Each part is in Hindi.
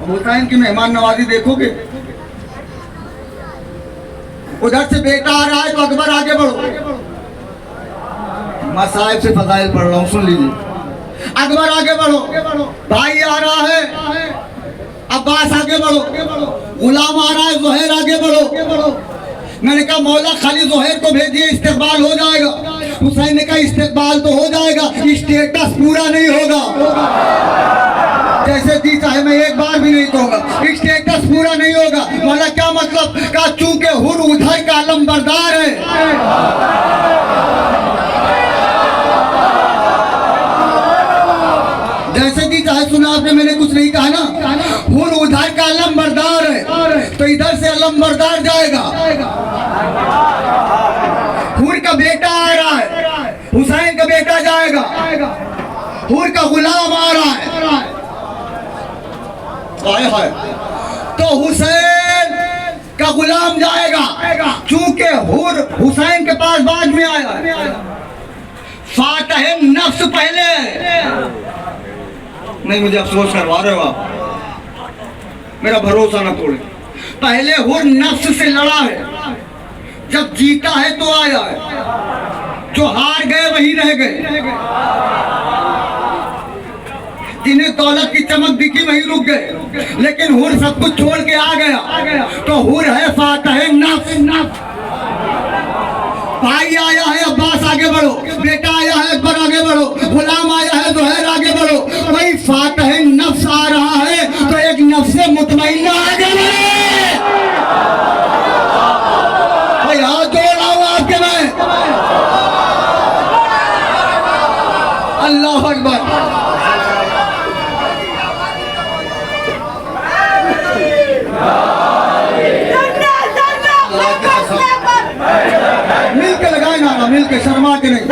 हुसैन की मेहमान नवाजी देखोगे। उधर से बेटा आ रहा है तो अकबर आगे बढ़ो। मैं साहिब से फजाइल पढ़ रहा हूँ, सुन लीजिए। अकबर आगे बढ़ो, भाई आ रहा है अब्बास आगे बढ़ो, गुलाम आ रहा है जोहैर आगे बढ़ो। मैंने कहा मौला खाली जोहैर को भेजिए इस्तेकबाल हो जाएगा। हुसैन ने कहा इस्तेकबाल तो हो जाएगा, स्टेटस पूरा नहीं होगा। जैसे जी चाहे मैं एक बार भी नहीं कहूँगा, स्टेटस पूरा नहीं होगा। मौला क्या मतलब? का चूंकि हुर उधर का अलमबरदार है। जैसे जी चाहे सुना आपने, मैंने कुछ नहीं कहा ना। हुर उधर का अलमबरदार है तो इधर से अलमबरदार जाएगा। हुर का बेटा आ रहा है, हुसैन का बेटा जाएगा। हुर का गुलाम आ रहा है, हाय तो हुसैन का गुलाम जाएगा। चूंकि हुर हुसैन के पास बाद में आया है। फातह नफ्स पहले नहीं, मुझे अफसोस करवा रहे हो आप, मेरा भरोसा ना तोड़े। पहले हुर नफ्स से लड़ा है, जब जीता है तो आया है। जो हार गए वही रह गए, जिन्हें दौलत की चमक दिखी वही रुक गए। लेकिन हुर सब कुछ छोड़ के आ गया तो हुर है फातह नफ्स। भाई आया है अब्बास आगे बढ़ो, बेटा आया है अकबर आगे बढ़ो, गुलाम आया है जोहैर आगे बढ़ो। वही फातह नफ्स आ रहा है तो एक नफ्स मुतमइन्ना आगे बढ़े। भाई हाथ जोड़ रहा हूं आपके मैं, अल्लाह अकबर। मिल के लगाए ना, मिल के, शर्मा के नहीं।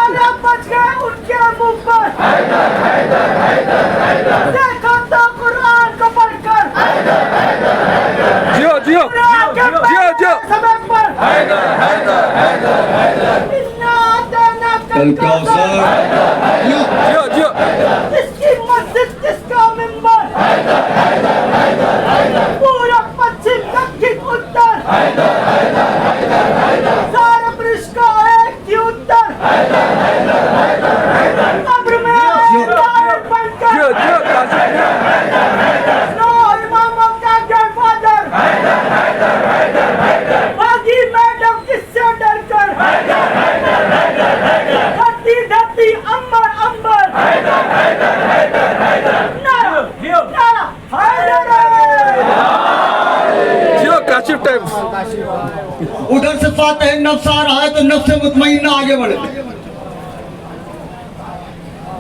उनके मुंह पर देखो तो कुरान को पढ़कर जियो जियो जियो जियो समय पर जियो जियो इसकी मस्जिद जिसका मिंबर पूरा पश्चिम दक्षिण उत्तर सारा ब्रिज का एक ही उत्तर कब्र में बनकर इमामों का ग्रैंडफादर बागी मैडम किससे डरकर धरती धरती अंबर अंबर नारा नारा उधर से फातह नफ्स आ रहा है तो नफ्स मुतमइन्ना आगे बढ़े,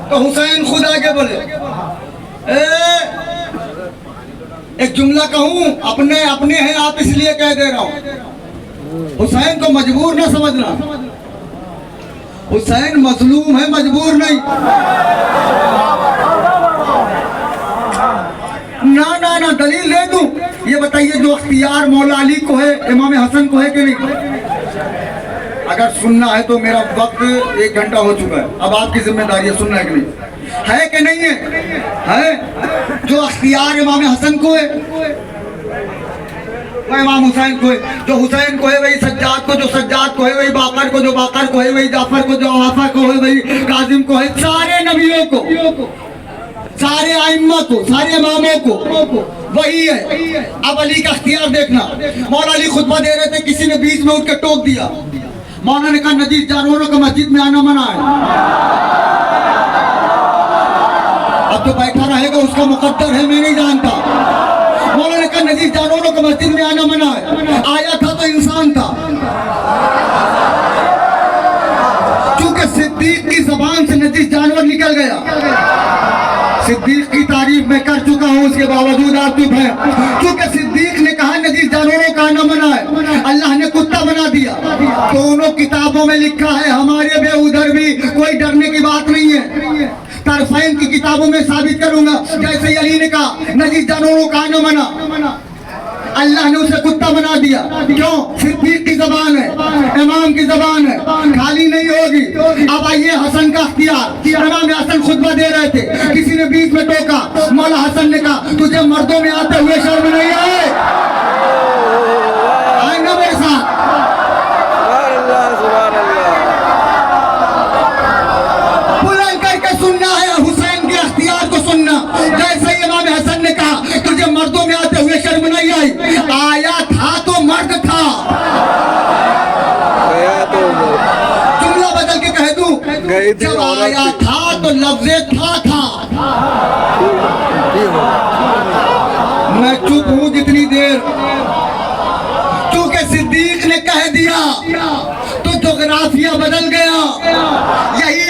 तो हुसैन खुद आगे बढ़े। एक जुमला कहूं, अपने अपने हैं आप इसलिए कह दे रहा हूं। हुसैन को मजबूर ना समझना, हुसैन मजलूम है, मजबूर नहीं। ना ना ना दलील दे दूं, ये बताइए जो अख्तियार मौला अली को है, इमाम हसन को है कि नहीं? अगर सुनना है तो मेरा वक्त 1 घंटा हो चुका है, अब आपकी जिम्मेदारी है सुनना है कि नहीं, है कि नहीं है? जो अख्तियार इमाम हसन को है वह इमाम हुसैन को है, जो हुसैन को है वही सज्जाद को, जो सज्जाद को है वही बाकर को, जो बाकर को है वही जाफर को, जो आफा को है वही काजिम को है। सारे नबियों को, सारे आइम्मा को, सारे इमामों को वही है। अब अली का अख्तियार देखना। मौला अली खुतबा दे रहे थे, किसी ने बीच में उठ के टोक दिया। मौला ने कहा नजीर जानवरों को मस्जिद में आना मना है। अब तो बैठा रहेगा उसका मुकद्दर है, मैं नहीं जानता। मौला ने कहा नजीर जानवरों को मस्जिद में आना मना है। आया था तो इंसान था। चूंकि सिद्दीक की जबान से नजीर जानवर निकल गया। सिद्दीक की तारीफ मैं कर चुका हूँ, उसके बावजूद आप चुप हैं। क्योंकि सिद्दीक ने कहा नजीर जानवरों का आना मना है, अल्लाह ने कुत्ता बना दिया। दोनों किताबों में लिखा है, हमारे में उधर भी कोई डरने की बात नहीं है। तरफैन की किताबों में साबित करूंगा। जैसे अली ने कहा नजीर जानवरों का आना मना, अल्लाह ने उसे कुत्ता बना दिया। क्यों? सिद्दीक की जबान है, इमाम की जबान है, खाली नहीं होगी। अब आइए हसन का अख्तियार। इमाम हसन खुतबा दे रहे थे, किसी ने बीच में टोका। मौला हसन ने कहा, तुझे मर्दों में आते हुए शर्म नहीं आए? आए ना मेरे साथ? बुलंद करके सुनना है, हुसैन के अख्तियार को सुनना। जैसे इमाम हसन ने कहा, तुझे मर्दों में आते हुए शर्म नहीं आई, आया था तो मर्द था। जुमला बदल के कह दूं, जब आया था तो लफ्ज़े था। मैं चुप हूं जितनी देर, क्योंकि सिद्दीक ने कह दिया तो जोग्राफिया बदल गया। यही